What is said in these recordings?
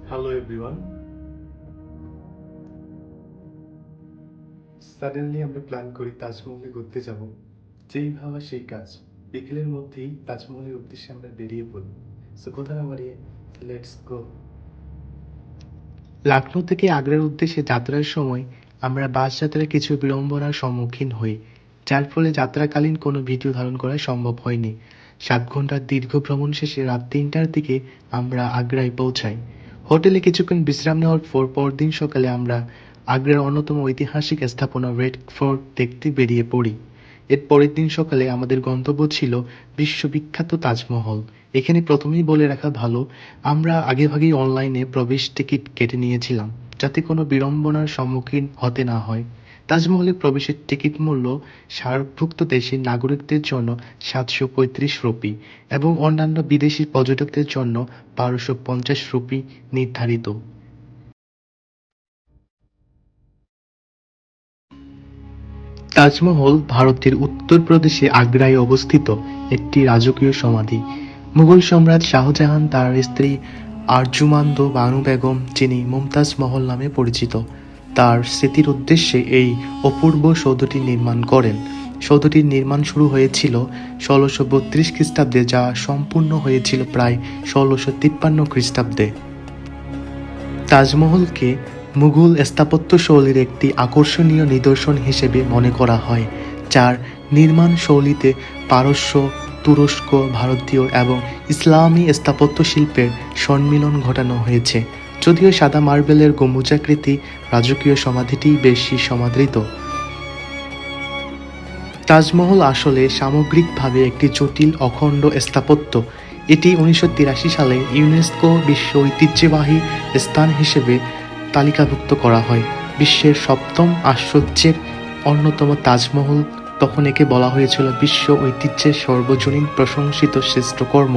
Hello everyone. Suddenly আমরা plan করি তাজমহলে ঘুরতে যাব। যেই ভাবা সেই কাজ। বিকেলের মধ্যেই তাজমহলের উদ্দেশ্যে আমরা বেরিয়ে পড়ি। সো কথা না বাড়িয়ে লেটস গো। লখনৌ থেকে আগ্রার উদ্দেশ্যে যাত্রার সময় আমরা বাস যাত্রায় কিছু বিড়ম্বনার সম্মুখীন হই, যার ফলে যাত্রাকালীন কোনো ভিডিও ধারণ করা সম্ভব হয়নি। 7 ঘন্টার দীর্ঘ ভ্রমণ শেষে রাত 3টার দিকে আমরা আগ্রায় পৌঁছাই। হোটেলে কিছুক্ষণ বিশ্রাম নেওয়ার পর পরদিন সকালে আমরা আগ্রার অন্যতম ঐতিহাসিক স্থাপনা রেড ফোর্ট দেখতে বেরিয়ে পড়ি। এর পরের দিন সকালে আমাদের গন্তব্য ছিল বিশ্ববিখ্যাত তাজমহল। এখানে প্রথমেই বলে রাখা ভালো, আমরা আগেভাগেই অনলাইনে প্রবেশ টিকিট কেটে নিয়েছিলাম, যাতে কোনো বিড়ম্বনার সম্মুখীন হতে না হয়। তাজমহলে প্রবেশের টিকিট মূল্য সার্কভুক্ত দেশের নাগরিকদের জন্য 735 রুপি এবং অন্যান্য বিদেশি পর্যটকদের জন্য 1250 রুপি নির্ধারিত। তাজমহল ভারতের উত্তরপ্রদেশে আগ্রায় অবস্থিত একটি রাজকীয় সমাধি। মুঘল সম্রাট শাহজাহান তার স্ত্রী আরজুমান্দ বানু বেগম, যিনি মুমতাজ মহল নামে পরিচিত, তার স্মৃতির উদ্দেশ্যে এই অপূর্ব সৌধটি নির্মাণ করেন। সৌধটির নির্মাণ শুরু হয়েছিল 1632 খ্রিস্টাব্দে, যা সম্পূর্ণ হয়েছিল প্রায় 1653 খ্রিস্টাব্দে। তাজমহলকে মুঘল স্থাপত্যশৈলীর একটি আকর্ষণীয় নিদর্শন হিসেবে মনে করা হয়, যার নির্মাণ শৈলীতে পারস্য, তুরস্ক, ভারতীয় এবং ইসলামী স্থাপত্য শিল্পের সম্মিলন ঘটানো হয়েছে। যদিও সাদা মার্বেলের গম্বুজাকৃতি রাজকীয় সমাধিটিই বেশি সমাদৃত। তাজমহল আসলে সামগ্রিকভাবে একটি জটিল অখণ্ড স্থাপত্য। এটি 1983 সালে ইউনেস্কো বিশ্ব ঐতিহ্যবাহী স্থান হিসেবে তালিকাভুক্ত করা হয়। বিশ্বের সপ্তম আশ্চর্যের অন্যতম তাজমহল, তখন একে বলা হয়েছিল বিশ্ব ঐতিহ্যের সর্বজনীন প্রশংসিত শ্রেষ্ঠ কর্ম।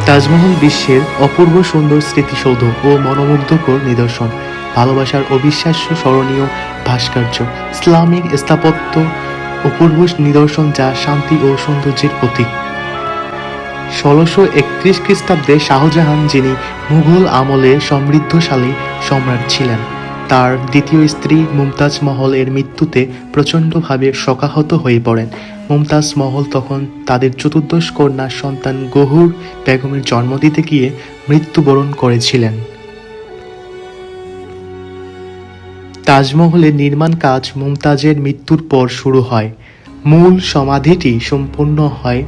তাজমহল বিশ্বের অপূর্ব সুন্দর স্মৃতিসৌধ ও মনোমুগ্ধকর নিদর্শন, ভালোবাসার অবিশ্বাস্য স্মরণীয় ভাস্কর্য, ইসলামিক স্থাপত্য অপূর্ব নিদর্শন যা শান্তি ও সৌন্দর্যের প্রতীক। 1631 খ্রিস্টাব্দে শাহজাহান, যিনি মুঘল আমলে সমৃদ্ধশালী সম্রাট ছিলেন, তার দ্বিতীয় স্ত্রী মুমতাজ মহল এর মৃত্যুতে প্রচণ্ডভাবে শোকাহত হয়ে পড়েন। মুমতাজ মহল তখন তাদের চতুর্দশ কন্যা সন্তান গহুর বেগমের জন্ম দিতে গিয়ে মৃত্যুবরণ করেছিলেন। তাজমহলের নির্মাণ কাজ মুমতাজের মৃত্যুর পর শুরু হয়। মূল সমাধিটি সম্পূর্ণ হয়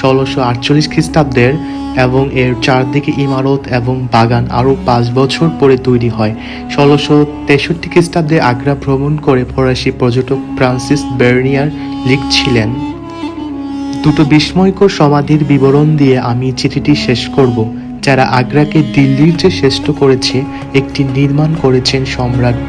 1648 খ্রিস্টাব্দের এবং এর চারদিকে ইমারত এবং বাগান আরও 5 বছর পরে তৈরি হয়। 1663 খ্রিস্টাব্দে আগ্রা ভ্রমণ করে ফরাসি পর্যটক ফ্রান্সিস বের্নিয়ার লিখছিলেন, দুটো বিস্ময়কর সমাধির বিবরণ দিয়ে আমি চিঠিটি শেষ করব। যারা আগ্রাকে দিল্লির চেয়ে শ্রেষ্ঠ করেছে, একটি নির্মাণ করেছেন সম্রাট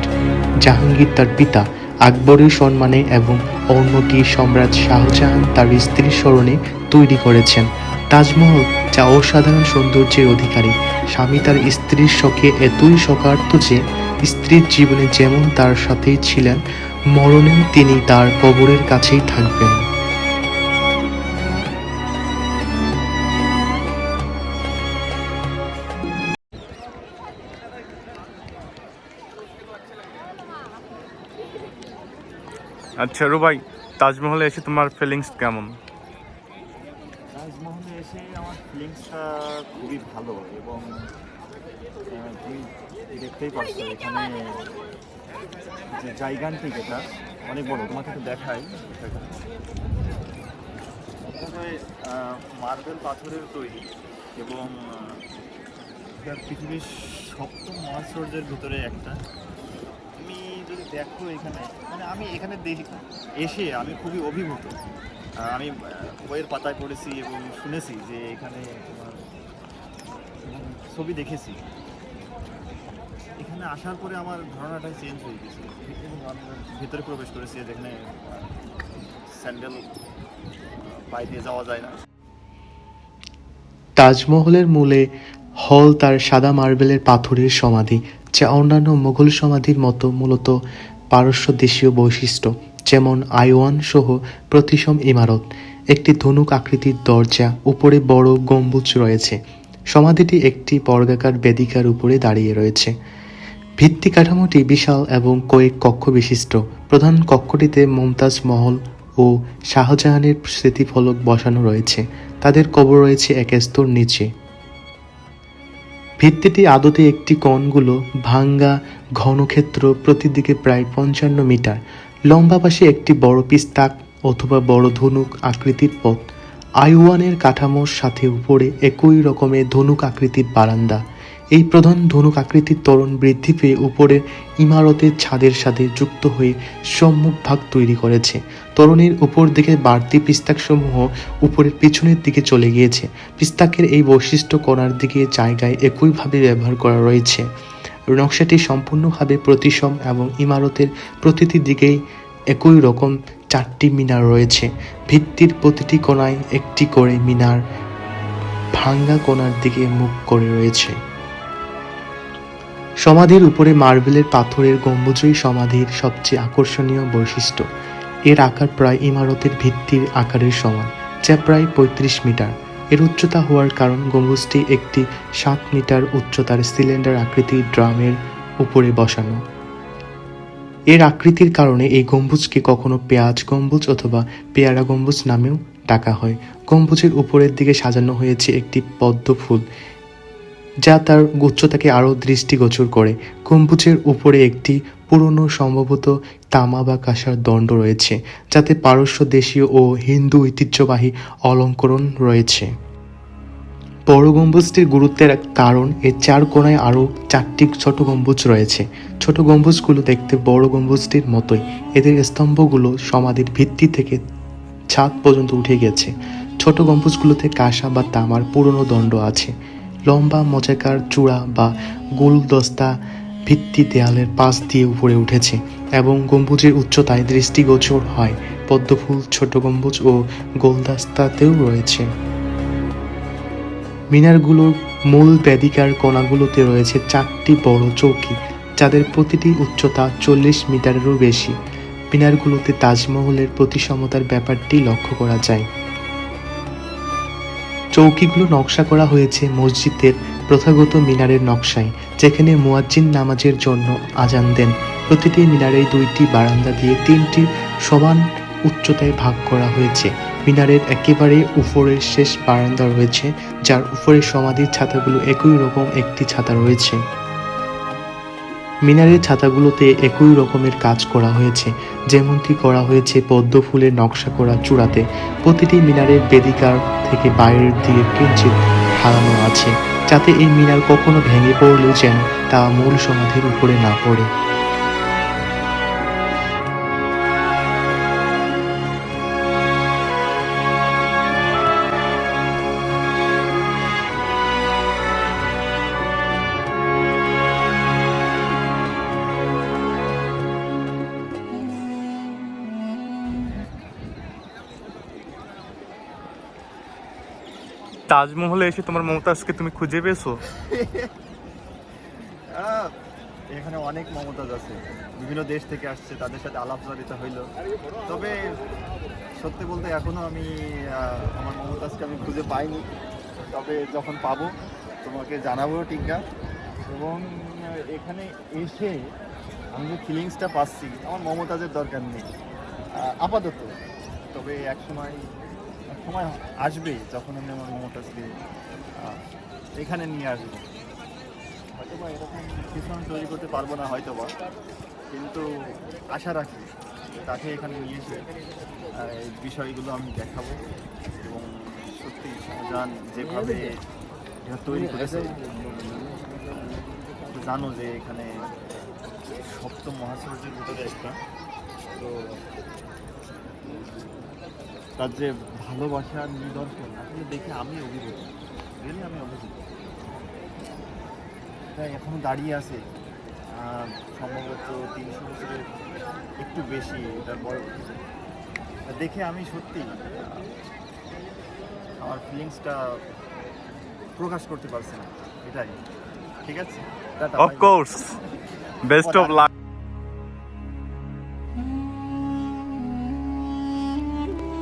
জাহাঙ্গীর তার পিতা আকবরের সম্মানে এবং অন্যটি সম্রাট শাহজাহান তার স্ত্রীর স্মরণে তৈরি করেছেন। তাজমহল, যা অসাধারণ সৌন্দর্যের অধিকারী, স্বামী তার স্ত্রীর শোকে এতই শোকার্ত যে স্ত্রীর জীবনে যেমন তার সাথেই ছিলেন, মরণেও তিনি তার কবরের কাছেই থাকবেন। আচ্ছা রুবাই, তাজমহলে এসে তোমার ফিলিংস কেমন? তাজমহলে এসে আমার ফিলিংসটা খুবই ভালো এবং তুমি দেখতেই পাচ্ছ এখানে যে জায়গান্টিক, এটা অনেক বড়। তোমাকে একটু দেখাই। মার্বেল পাথরের তৈরি এবং এটা পৃথিবীর সপ্তম মহাশ্চর্যের ভিতরে একটা। তুমি যদি দেখো এখানে, মানে আমি এখানে এসে আমি খুবই অভিভূত। আমি বইয়ের পাতায় পড়েছি এবং শুনেছি যে এখানে তোমার ছবি দেখেছি। এখানে আসার পরে আমার ধারণাটাই চেঞ্জ হয়ে গেছে এবং আমি ভেতরে প্রবেশ করেছি, যেখানে স্যান্ডেল পায়ে দিয়ে যাওয়া যায় না। তাজমহলের মূলে হল তার সাদা মার্বেলের পাথরের সমাধি, যা অন্যান্য মুঘল সমাধির মতো মূলত পারস্য দেশীয় বৈশিষ্ট্য। যেমন আইওয়ান সহ প্রতিসম ইমারত, একটি ধনুক আকৃতির দরজা, উপরে বড় গম্বুজ রয়েছে। সমাধিটি একটি বর্গাকার বেদিকার উপরে দাঁড়িয়ে রয়েছে। ভিত্তি কাঠামোটি বিশাল এবং কয়েক কক্ষ বিশিষ্ট। প্রধান কক্ষটিতে মুমতাজ মহল ও শাহজাহানের স্মৃতিফলক বসানো রয়েছে। তাদের কবর রয়েছে এক স্তর নিচে। ভিত্তিটি আদতে একটি কোণগুলো ভাঙ্গা ঘনক্ষেত্র, প্রতিদিকে প্রায় 55 মিটার। লম্বা পাশে একটি বড় পিস্তাক অথবা বড় ধনুক আকৃতির পথ। আইওয়ানের কাঠামোর সাথে উপরে একই রকমের ধনুক আকৃতির বারান্দা। এই প্রধান ধনুক আকৃতির তোরণ বৃদ্ধি পেয়ে উপরের ইমারতের ছাদের সাথে যুক্ত হয়ে সম্মুখ ভাগ তৈরি করেছে। তোরণের উপর দিকে বাড়তি পিস্তাকসমূহ উপরের পিছনের দিকে চলে গিয়েছে। পিস্তাকের এই বৈশিষ্ট্য কোণার দিকে জায়গায় একইভাবে ব্যবহার করা রয়েছে। নকশাটি সম্পূর্ণভাবে প্রতিসম এবং ইমারতের প্রতিটি দিকেই একই রকম 4টি মিনার রয়েছে। ভিত্তির প্রতিটি কোণায় একটি করে মিনার ভাঙ্গা কোণার দিকে মুখ করে রয়েছে। সমাধির উপরে মার্বেলের পাথরের গম্বুজই সমাধির সবচেয়ে আকর্ষণীয় বৈশিষ্ট্য। এর আকার প্রায় ইমারতের ভিত্তির আকারের সমান, যা প্রায় 35 মিটার। এর উচ্চতা হওয়ার কারণ গম্বুজটি একটি 7 মিটার উচ্চতার সিলিন্ডার আকৃতির ড্রামের উপরে বসানো। এর আকৃতির কারণে এই গম্বুজকে কখনো পেঁয়াজ গম্বুজ অথবা পেয়ারা গম্বুজ নামেও ডাকা হয়। গম্বুজের উপরের দিকে সাজানো হয়েছে একটি পদ্ম ফুল, যা তার উচ্চতাকে আরও দৃষ্টিগোচর করে। গম্বুজের উপরে একটি পুরনো সম্ভবত তামা বা কাঁসার দণ্ড রয়েছে, যাতে পারস্য, দেশীয় ও হিন্দু ঐতিহ্যবাহী অলঙ্করণ রয়েছে। বড় গম্বুজটির গুরুত্বের কারণ এর 4 কোণায় আরও 4টি ছোট গম্বুজ রয়েছে। ছোট গম্বুজগুলো দেখতে বড় গম্বুজটির মতোই। এদের স্তম্ভগুলো সমাধির ভিত্তি থেকে ছাদ পর্যন্ত উঠে গেছে। ছোট গম্বুজগুলোতে কাঁসা বা তামার পুরনো দণ্ড আছে। লম্বা মোজাকার চূড়া বা গুলদস্তা ভিত্তি দেয়ালের পাশ দিয়ে উপরে উঠেছে এবং গম্বুজের উচ্চতায় দৃষ্টিগোচর হয়। পদ্মফুল ছোট গম্বুজ ও গোলদাস্তাতেও রয়েছে। মিনারগুলোর মূল বেদিকার কোণাগুলোতে রয়েছে 4টি বড় চৌকি, যাদের প্রতিটি উচ্চতা 40 মিটারেরও বেশি। মিনারগুলোতে তাজমহলের প্রতিসমতার ব্যাপারটি লক্ষ্য করা যায়। চৌকিগুলো নকশা করা হয়েছে মসজিদের প্রথাগত মিনারের নকশায়, যেখানে মুয়াজ্জিন নামাজের জন্য আজান দেন। প্রতিটি মিনারে 2টি বারান্দা দিয়ে 3টি সমান উচ্চতায় ভাগ করা হয়েছে। মিনারের একেবারে উপরের শেষ বারান্দা রয়েছে, যার উপরে সমাধির ছাতাগুলো একই রকম একটি ছাতা রয়েছে। মিনারের ছাতাগুলোতে একই রকমের কাজ করা হয়েছে, যেমনটি করা হয়েছে পদ্ম ফুলের নকশা করা চূড়াতে। প্রতিটি মিনারের বেদিকার থেকে বাইরের দিকে কিঞ্চিত হারানো আছে, যাতে এই মিনার কখনো ভেঙে পড়লেও যেন তা মূল সমাধির উপরে না পড়ে। তাজমহলে এসে তোমার মমতাজকে তুমি খুঁজে পেয়েছো? এখানে অনেক মমতাজ আছে, বিভিন্ন দেশ থেকে আসছে, তাদের সাথে আলাপচারিতা হইল। তবে সত্যি বলতে এখনো আমি আমার মমতাজকে আমি খুঁজে পাইনি। তবে যখন পাবো তোমাকে জানাবো টিঙ্কা। এবং এখানে এসে আমি যে ফিলিংসটা পাচ্ছি, আমার মমতাজের দরকার নেই আপাতত। তবে এক সময় আসবে যখন আমি আমার মমতাজকে এখানে নিয়ে আসবো। হয়তো বা এরকম কিছু আমি তৈরি করতে পারবো না হয়তো বা, কিন্তু আশা রাখি তাকে এখানে নিয়ে এসে এই বিষয়গুলো আমি দেখাবো। এবং সত্যি শাহজাহান যেভাবে এটা তৈরি করেছে, জানো যে এখানে 7ম মহাসড়কের ভিতরে একটা, তো তার যে ভালোবাসার নিদর্শন আসলে দেখে আমি অভিভূত, আমি অভিভূত। তাই এখনো দাঁড়িয়ে আছে, সম্ভবত 300 বছরের একটু বেশি এটার বয়স। দেখে আমি সত্যি আমার ফিলিংসটা প্রকাশ করতে পারছি না, এটাই। ঠিক আছে, of course, best of luck.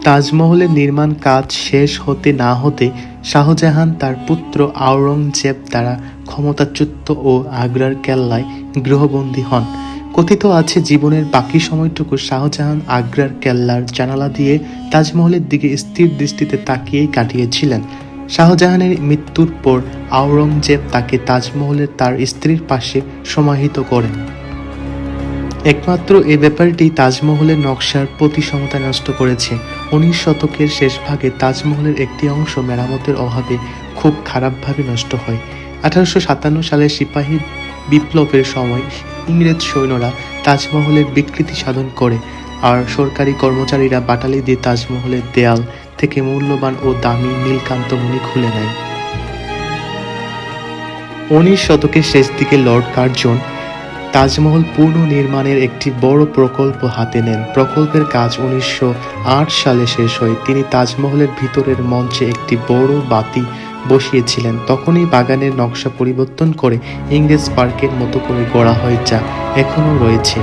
তাজমহলের নির্মাণ কাজ শেষ হতে না হতে শাহজাহান তার পুত্র আওরঙ্গজেব দ্বারা ক্ষমতাচ্যুত ও আগ্রার কেল্লায় গৃহবন্দী হন। কথিত আছে জীবনের বাকি সময়টুকু শাহজাহান আগ্রার কেল্লার জানালা দিয়ে তাজমহলের দিকে স্থির দৃষ্টিতে তাকিয়েই কাটিয়েছিলেন। শাহজাহানের মৃত্যুর পর আওরঙ্গজেব তাকে তাজমহলের তার স্ত্রীর পাশে সমাহিত করেন। একমাত্র এ ব্যাপারটি তাজমহলের নকশার প্রতিসমতা নষ্ট করেছে। 19 শতকের শেষ ভাগে তাজমহলের একটি অংশ মেরামতের অভাবে খুব খারাপভাবে নষ্ট হয়। 1857 সালে সিপাহী বিপ্লবের সময় ইংরেজ সৈন্যরা তাজমহলের বিকৃতি সাধন করে, আর সরকারি কর্মচারীরা বাটালি দিয়ে তাজমহলের দেয়াল থেকে মূল্যবান ও দামি নীলকান্ত মণি খুলে নেয়। 19 শতকের শেষ দিকে লর্ড কার্জন তাজমহল পুনর্নির্মাণের একটি বড় প্রকল্প হাতে নেন। প্রকল্পের কাজ 1908 সালে শেষ হয়। তিনি তাজমহলের ভিতরের মঞ্চে একটি বড় বাতি বসিয়েছিলেন। তখনই বাগানের নকশা পরিবর্তন করে ইংরেজ পার্কের মতো করে গড়া হয়, যা এখনও রয়েছে।